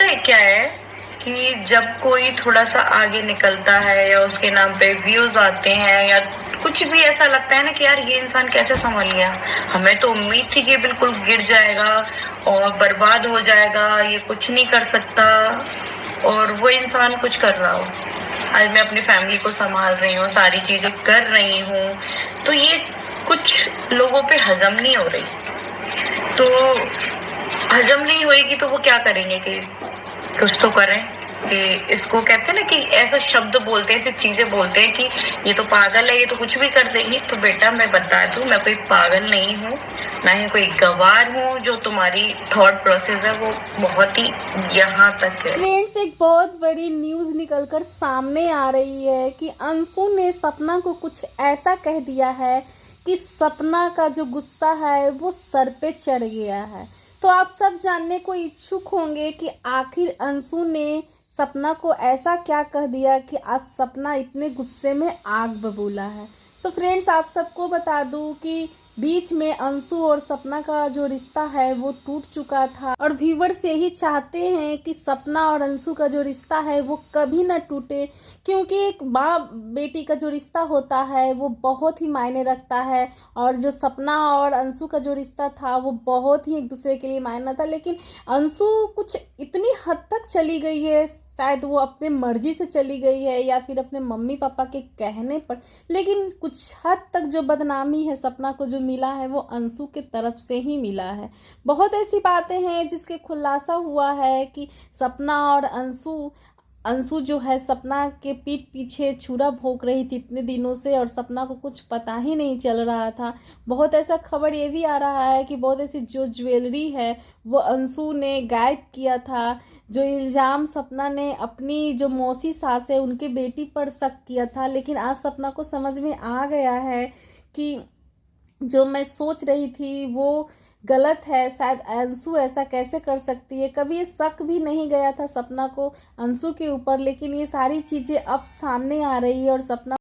पता है क्या है कि जब कोई थोड़ा सा आगे निकलता है या उसके नाम पे व्यूज आते हैं या कुछ भी ऐसा लगता है ना कि यार ये इंसान कैसे संभल गया, हमें तो उम्मीद थी कि बिल्कुल गिर जाएगा और बर्बाद हो जाएगा, ये कुछ नहीं कर सकता, और वो इंसान कुछ कर रहा हो। आज मैं अपनी फैमिली को संभाल रही हूँ, सारी चीजें कर रही हूँ, तो ये कुछ लोगों पे हजम नहीं हो रही। तो हजम नहीं होएगी तो वो क्या करेंगे कि कुछ तो करें। कि इसको कहते हैं ना कि ऐसा शब्द बोलते हैं, ऐसी चीजें बोलते हैं कि ये तो पागल है, ये तो कुछ भी कर देगी। तो बेटा मैं बता दूं, मैं कोई पागल नहीं हूँ, ना ही कोई गवार हूँ। जो तुम्हारी थॉट प्रोसेस है वो बहुत ही यहाँ तक है। फ्रेंड्स, एक बहुत बड़ी न्यूज निकलकर सामने आ रही है कि अंशु ने सपना को कुछ ऐसा कह दिया है कि सपना का जो गुस्सा है वो सर पे चढ़ गया है। तो आप सब जानने को इच्छुक होंगे कि आखिर अंशु ने सपना को ऐसा क्या कह दिया कि आज सपना इतने गुस्से में आग बबूला है। तो फ्रेंड्स, आप सबको बता दूं कि बीच में अंशु और सपना का जो रिश्ता है वो टूट चुका था और व्यूअर्स यही चाहते हैं कि सपना और अंशु का जो रिश्ता है वो कभी ना टूटे, क्योंकि एक बाप बेटी का जो रिश्ता होता है वो बहुत ही मायने रखता है। और जो सपना और अंशु का जो रिश्ता था वो बहुत ही एक दूसरे के लिए मायना था, लेकिन अंशु कुछ इतनी हद तक चली गई है, शायद वो अपने मर्जी से चली गई है या फिर अपने मम्मी पापा के कहने पर, लेकिन कुछ हद तक जो बदनामी है सपना को जो मिला है वो अंशु के तरफ से ही मिला है। बहुत ऐसी बातें हैं जिसके खुलासा हुआ है कि सपना और अंशु जो है सपना के पीठ पीछे छुरा भोंक रही थी इतने दिनों से और सपना को कुछ पता ही नहीं चल रहा था। बहुत ऐसा खबर ये भी आ रहा है कि बहुत ऐसी जो ज्वेलरी है वो अंशु ने गायब किया था। जो इल्ज़ाम सपना ने अपनी जो मौसी सास है उनकी बेटी पर शक किया था, लेकिन आज सपना को समझ में आ गया है कि जो मैं सोच रही थी वो गलत है। शायद अंशु ऐसा कैसे कर सकती है, कभी ये शक भी नहीं गया था सपना को अंशु के ऊपर, लेकिन ये सारी चीज़ें अब सामने आ रही है और सपना